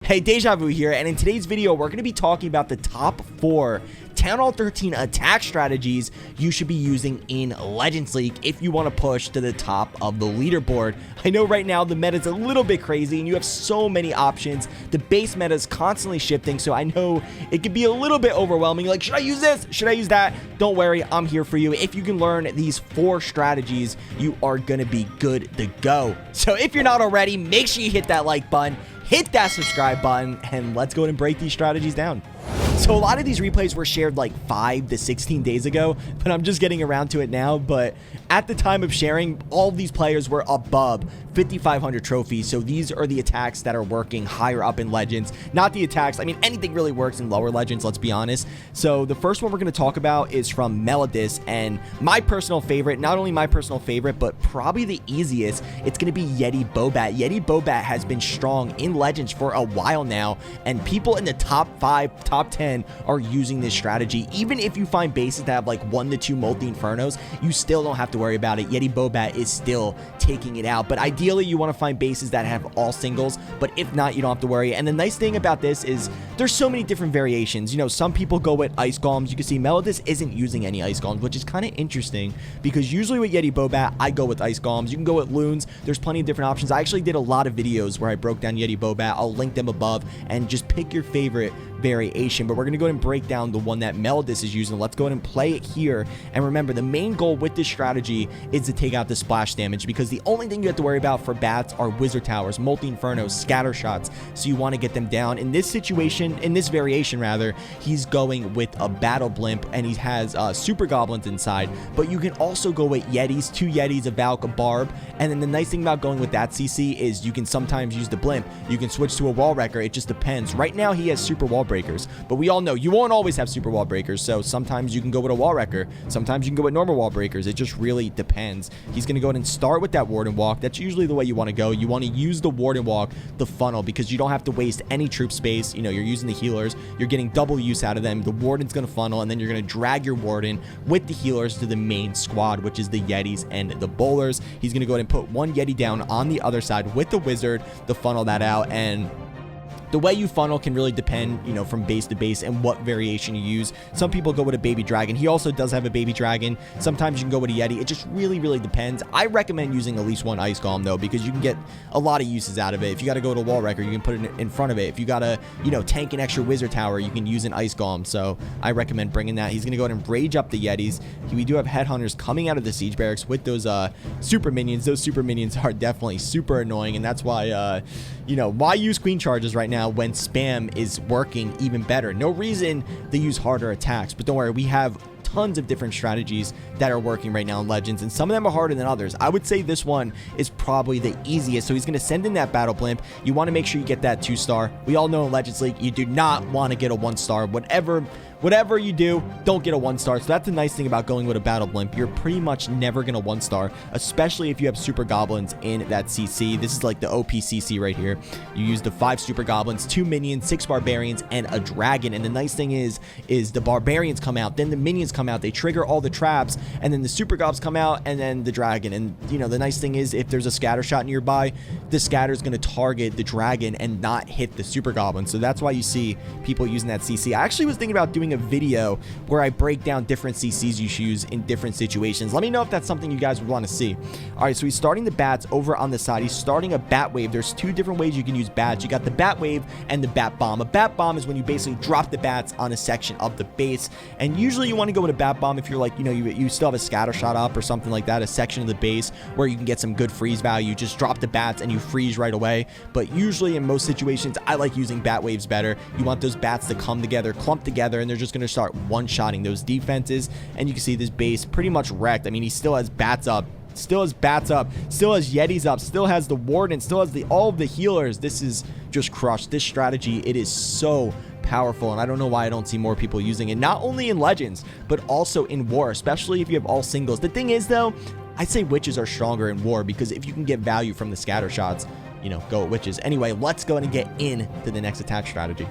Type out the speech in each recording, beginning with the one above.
Hey, Deja Vu here, and in today's video, we're going to be talking about the top 4 Town Hall 13 attack strategies you should be using in Legends League if you want to push to the top of the leaderboard. I know right now the meta is a little bit crazy, and you have so many options. The base meta is constantly shifting, so I know it can be a little bit overwhelming. Like, should I use this? Should I use that? Don't worry, I'm here for you. If you can learn these 4 strategies, you are going to be good to go. So if you're not already, make sure you hit that like button. Hit that subscribe button, and let's go ahead and break these strategies down. So a lot of these replays were shared like 5 to 16 days ago, but I'm just getting around to it now. But at the time of sharing, all of these players were above 5,500 trophies. So these are the attacks that are working higher up in Legends. Not the attacks. I mean, anything really works in lower Legends, let's be honest. So the first one we're going to talk about is from Melodis, and my personal favorite, not only my personal favorite, but probably the easiest, it's going to be Yeti Boba. Yeti Boba has been strong in Legends for a while now, and people in the top 5, top 10 are using this strategy. Even if you find bases that have like 1 to 2 multi-infernos, you still don't have to worry about it. Yeti Boba is still taking it out, but ideally you want to find bases that have all singles, but if not, you don't have to worry. And the nice thing about this is there's so many different variations. You know, some people go with ice golems. You can see Melodis isn't using any ice golems, which is kind of interesting because usually with Yeti Boba, I go with ice golems. You can go with loons. There's plenty of different options. I actually did a lot of videos where I broke down Yeti Boba. I'll link them above and just pick your favorite variation, but we're going to go ahead and break down the one that Melodis is using. Let's go ahead and play it here. And remember, the main goal with this strategy is to take out the splash damage, because the only thing you have to worry about for bats are wizard towers, multi-infernos, scatter shots. So you want to get them down. In this situation, in this variation rather, he's going with a battle blimp, and he has super goblins inside, but you can also go with yetis, 2 yetis, a Valk, a barb. And then the nice thing about going with that CC is you can sometimes use the blimp. You can switch to a wall wrecker. It just depends. Right now he has super wall breakers, but we all know you won't always have super wall breakers, so sometimes you can go with a wall wrecker, sometimes you can go with normal wall breakers. It just really depends. He's going to go ahead and start with that warden walk. That's usually the way you want to go. You want to use the warden walk, the funnel, because you don't have to waste any troop space. You know, you're using the healers, you're getting double use out of them. The warden's going to funnel, and then you're going to drag your warden with the healers to the main squad, which is the yetis and the bowlers. He's going to go ahead and put 1 yeti down on the other side with the wizard to funnel that out. And the way you funnel can really depend, you know, from base to base and what variation you use. Some people go with a baby dragon. He also does have a baby dragon. Sometimes you can go with a yeti. It just really depends. I recommend using at least 1 ice golem though, because you can get a lot of uses out of it. If you got to go to a wall wrecker, you can put it in front of it. If you got to, you know, tank an extra wizard tower, you can use an ice golem. So I recommend bringing that. He's going to go ahead and rage up the yetis. We do have headhunters coming out of the siege barracks with those super minions. Those super minions are definitely super annoying, and that's why, you know, why use queen charges right now when spam is working even better? No reason to use harder attacks, but don't worry, we have tons of different strategies that are working right now in Legends, and some of them are harder than others. I would say this one is probably the easiest. So he's going to send in that battle blimp. You want to make sure you get that 2-star. We all know in Legends League, you do not want to get a 1-star. Whatever you do, don't get a 1-star. So that's the nice thing about going with a battle blimp. You're pretty much never going to 1-star, especially if you have super goblins in that CC. This is like the OP CC right here. You use the 5 super goblins, 2 minions, 6 barbarians, and a dragon. And the nice thing is the barbarians come out, then the minions come out, they trigger all the traps, and then the super gobs come out, and then the dragon. And you know, the nice thing is if there's a scatter shot nearby, the scatter is going to target the dragon and not hit the super goblin. So that's why you see people using that CC. I actually was thinking about doing a video where I break down different CCs you should use in different situations. Let me know if that's something you guys would want to see. All right, so he's starting the bats over on the side. He's starting a bat wave. There's 2 different ways you can use bats. You got the bat wave and the bat bomb. A bat bomb is when you basically drop the bats on a section of the base, and usually you want to go with a bat bomb if you're like, you know, you still have a scatter shot up or something like that, a section of the base where you can get some good freeze value. Just drop the bats and you freeze right away. But usually in most situations, I like using bat waves better. You want those bats to come together, clump together, and they're just going to start one-shotting those defenses. And you can see this base pretty much wrecked. I mean, he still has bats up, still has bats up, still has yetis up, still has the warden, still has all of the healers. This is just crushed. This strategy, it is so powerful, and I don't know why I don't see more people using it, not only in Legends but also in War, especially if you have all singles. The thing is though, I'd say witches are stronger in War, because if you can get value from the scatter shots, you know, go with witches. Anyway, let's go and get into the next attack strategy.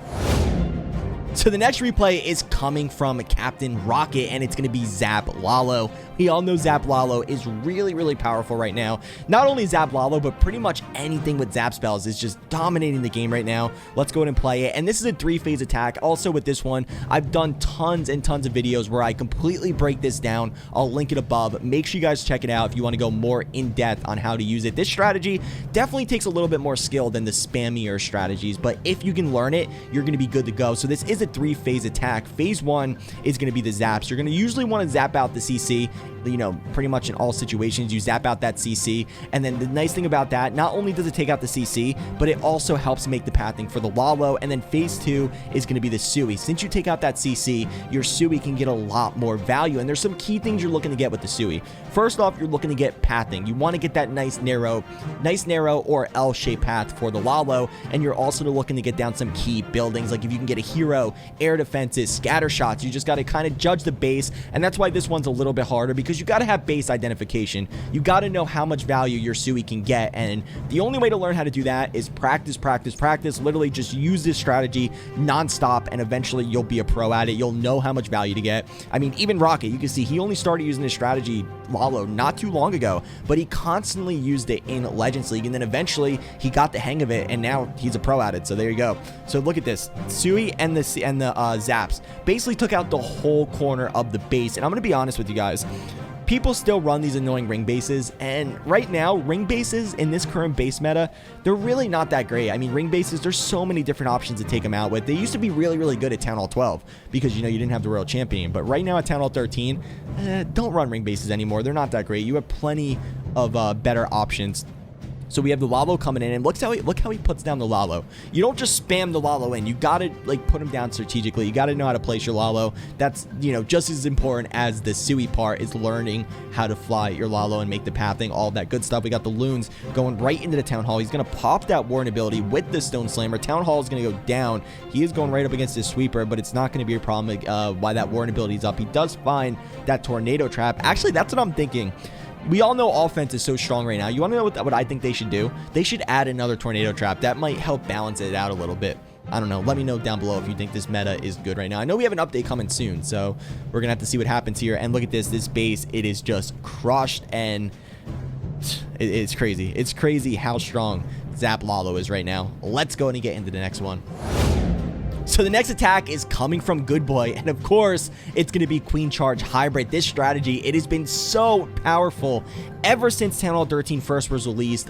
So the next replay is coming from Captain Rocket, and it's going to be Zap Lalo. We all know Zap Lalo is really, really powerful right now. Not only Zap Lalo, but pretty much anything with Zap spells is just dominating the game right now. Let's go ahead and play it. And this is a 3-phase attack. Also with this one, I've done tons and tons of videos where I completely break this down. I'll link it above. Make sure you guys check it out if you want to go more in depth on how to use it. This strategy definitely takes a little bit more skill than the spammier strategies, but if you can learn it, you're going to be good to go. So this is a 3-phase attack. Phase 1 is going to be the zaps. You're going to usually want to zap out the CC. You know, pretty much in all situations, you zap out that CC. And then the nice thing about that, not only does it take out the CC, but it also helps make the pathing for the Lalo. And then phase 2 is going to be the Sui. Since you take out that CC, your Sui can get a lot more value. And there's some key things you're looking to get with the Sui. First off, you're looking to get pathing. You want to get that nice narrow or L-shaped path for the Lalo. And you're also looking to get down some key buildings. Like if you can get a hero, air defenses, scatter shots, you just got to kind of judge the base. And that's why this one's a little bit harder, because you got to have base identification. You got to know how much value your Sui can get. And the only way to learn how to do that is practice, practice, practice. Literally just use this strategy nonstop, and eventually you'll be a pro at it. You'll know how much value to get. I mean, even Rocket, you can see he only started using this strategy, Lalo, not too long ago, but he constantly used it in Legends League, and then eventually he got the hang of it, and now he's a pro at it. So there you go. So look at this. Sui and the zaps basically took out the whole corner of the base. And I'm going to be honest with you guys, people still run these annoying ring bases, and right now, ring bases in this current base meta, they're really not that great. I mean, ring bases, there's so many different options to take them out with. They used to be really, really good at Town Hall 12 because, you know, you didn't have the Royal Champion, but right now at Town Hall 13, don't run ring bases anymore. They're not that great. You have plenty of better options. So we have the Lalo coming in, and look how he puts down the Lalo. You don't just spam the Lalo in. You gotta like put him down strategically. You gotta know how to place your Lalo. That's, you know, just as important as the Sui part is learning how to fly your Lalo and make the pathing, all of that good stuff. We got the Loons going right into the Town Hall. He's gonna pop that Warren ability with the Stone Slammer. Town Hall is gonna go down. He is going right up against his sweeper, but it's not gonna be a problem why that Warren ability is up. He does find that tornado trap. Actually, that's what I'm thinking. We all know offense is so strong right now. You want to know what I think they should do? They should add another tornado trap. That might help balance it out a little bit. I don't know. Let me know down below if you think this meta is good right now. I know we have an update coming soon, so we're going to have to see what happens here. And look at this base. It is just crushed, and it's crazy. It's crazy how strong Zap Lalo is right now. Let's go and get into the next one. So the next attack is coming from Good Boy, and of course, it's going to be Queen Charge Hybrid. This strategy, it has been so powerful ever since Town Hall 13 first was released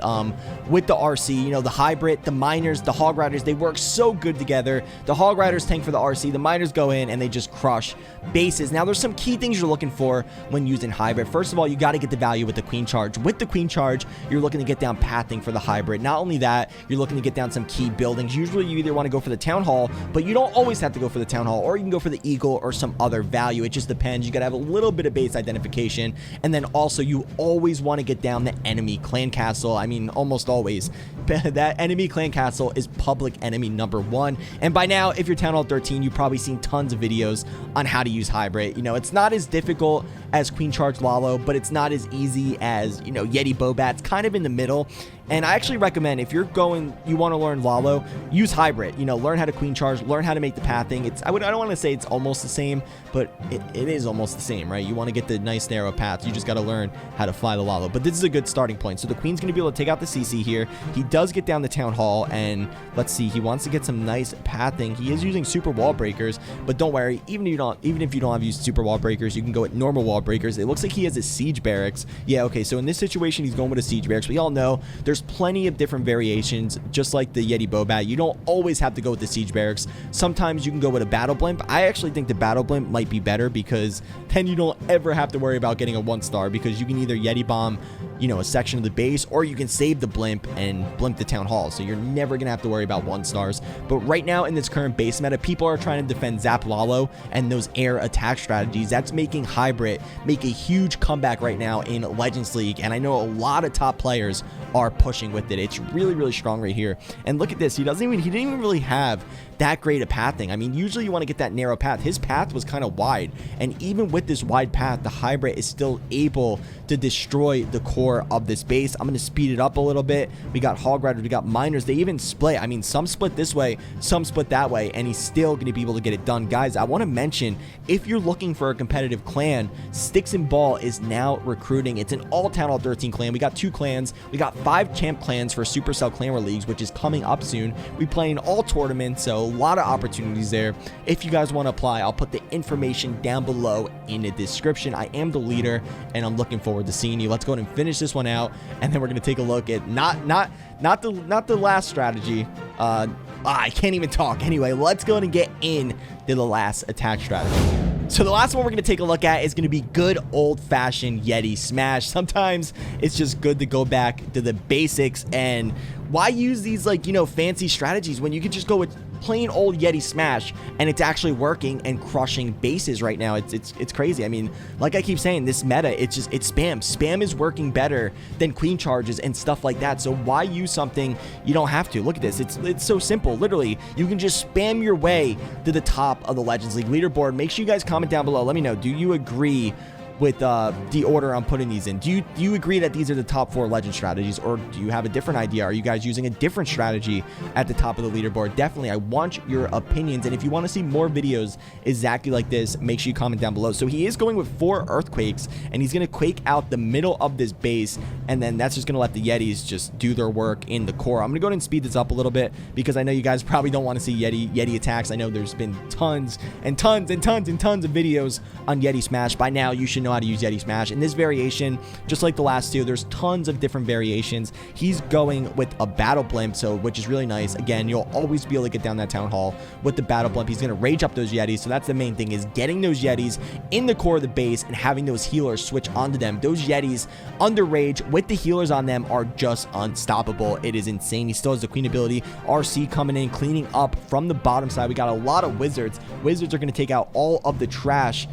with the RC. You know, the Hybrid, the Miners, the Hog Riders, they work so good together. The Hog Riders tank for the RC, the Miners go in, and they just crush bases. Now, there's some key things you're looking for when using Hybrid. First of all, you got to get the value with the Queen Charge. With the Queen Charge, you're looking to get down pathing for the Hybrid. Not only that, you're looking to get down some key buildings. Usually, you either want to go for the Town Hall, but you don't always have to go for the Town Hall, or you can go for the Eagle or some other value. It just depends. You got to have a little bit of base identification, and then also you always want to get down the enemy clan castle. I mean, almost always. That enemy clan castle is public enemy number 1. And by now, if you're Town Hall 13, you've probably seen tons of videos on how to use Hybrid. You know, it's not as difficult as Queen Charge Lalo, but it's not as easy as, you know, Yeti Boba. It's kind of in the middle. And I actually recommend, if you want to learn Lalo, use Hybrid. You know, learn how to Queen Charge, learn how to make the pathing. I don't want to say it's almost the same, but it is almost the same, right? You want to get the nice narrow paths. You just got to learn how to fly the Lalo. But this is a good starting point. So the Queen's going to be able to take out the CC here. He does get down the Town Hall, and let's see, he wants to get some nice pathing. He is using super wall breakers, but don't worry, even if you don't have used super wall breakers, you can go with normal wall breakers. It looks like he has a siege barracks. Yeah, okay, so in this situation, he's going with a siege barracks. We all know there's plenty of different variations, just like the Yeti Boba. You don't always have to go with the siege barracks. Sometimes you can go with a battle blimp. I actually think the battle blimp might be better, because then you don't ever have to worry about getting a 1-star, because you can either Yeti bomb, you know, a section of the base, or you can save the blimp and blimp the Town Hall. So you're never gonna have to worry about 1-stars. But right now in this current base meta, people are trying to defend Zap Lalo and those air attack strategies. That's making Hybrid make a huge comeback right now in Legends League, and I know a lot of top players are pushing with it. It's really, really strong right here. And look at this. He didn't even really have that great of pathing. I mean, usually you want to get that narrow path. His path was kind of wide, and even with this wide path, the hybrid is still able to destroy the core of this base. I'm going to speed it up a little bit. We got hog riders, we got miners. They even split. I mean, some split this way, some split that way, and he's still going to be able to get it done. Guys, I want to mention, if you're looking for a competitive clan, Sticks and Ball is now recruiting. It's an all Town Hall 13 clan. We got 2 clans. We got 5 champ clans for Supercell Clan War Leagues, which is coming up soon. We play in all tournaments, so a lot of opportunities there. If you guys want to apply, I'll put the information down below in the description. I am the leader, and I'm looking forward to seeing you. Let's go ahead and finish this one out, and then we're going to take a look at not the last strategy. I can't even talk. Anyway, let's go ahead and get in to the last attack strategy. So the last one we're going to take a look at is going to be good old-fashioned Yeti Smash. Sometimes it's just good to go back to the basics, and why use these, like, you know, fancy strategies when you could just go with plain old Yeti Smash and it's actually working and crushing bases right now. It's crazy. I mean, like I keep saying, this meta, it's spam. Spam is working better than queen charges and stuff like that. So why use something you don't have to? Look at this. It's so simple. Literally, you can just spam your way to the top of the Legends League leaderboard. Make sure you guys comment down below. Let me know. Do you agree with the order I'm putting these in? Do you agree that these are the top 4 legend strategies, or do you have a different idea? Are you guys using a different strategy at the top of the leaderboard? Definitely, I want your opinions, and if you want to see more videos exactly like this, make sure you comment down below. So he is going with 4 earthquakes, and he's going to quake out the middle of this base, and then that's just going to let the Yetis just do their work in the core. I'm going to go ahead and speed this up a little bit, because I know you guys probably don't want to see Yeti attacks. I know there's been tons and tons and tons and tons of videos on Yeti Smash. By now, you should know how to use Yeti Smash. In this variation, just like the last 2, there's tons of different variations. He's going with a battle blimp, so which is really nice. Again, you'll always be able to get down that town hall with the battle blimp. He's going to rage up those Yetis, so that's the main thing, is getting those Yetis in the core of the base and having those healers switch onto them. Those Yetis under rage with the healers on them are just unstoppable. It is insane. He still has the queen ability. RC coming in, cleaning up from the bottom side. We got a lot of wizards. Wizards are going to take out all of the trash.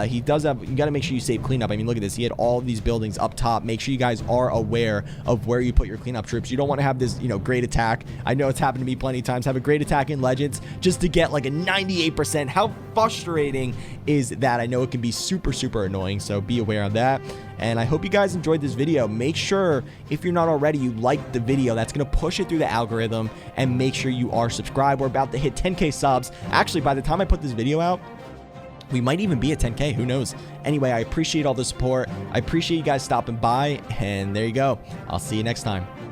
He does have, you got to make sure you save cleanup. I mean, look at this. He had all of these buildings up top. Make sure you guys are aware of where you put your cleanup troops. You don't want to have this, you know, great attack. I know it's happened to me plenty of times. Have a great attack in Legends just to get like a 98%. How frustrating is that? I know it can be super, super annoying. So be aware of that. And I hope you guys enjoyed this video. Make sure, if you're not already, you like the video. That's going to push it through the algorithm. And make sure you are subscribed. We're about to hit 10K subs. Actually, by the time I put this video out, we might even be at 10K. Who knows? Anyway, I appreciate all the support. I appreciate you guys stopping by. And there you go. I'll see you next time.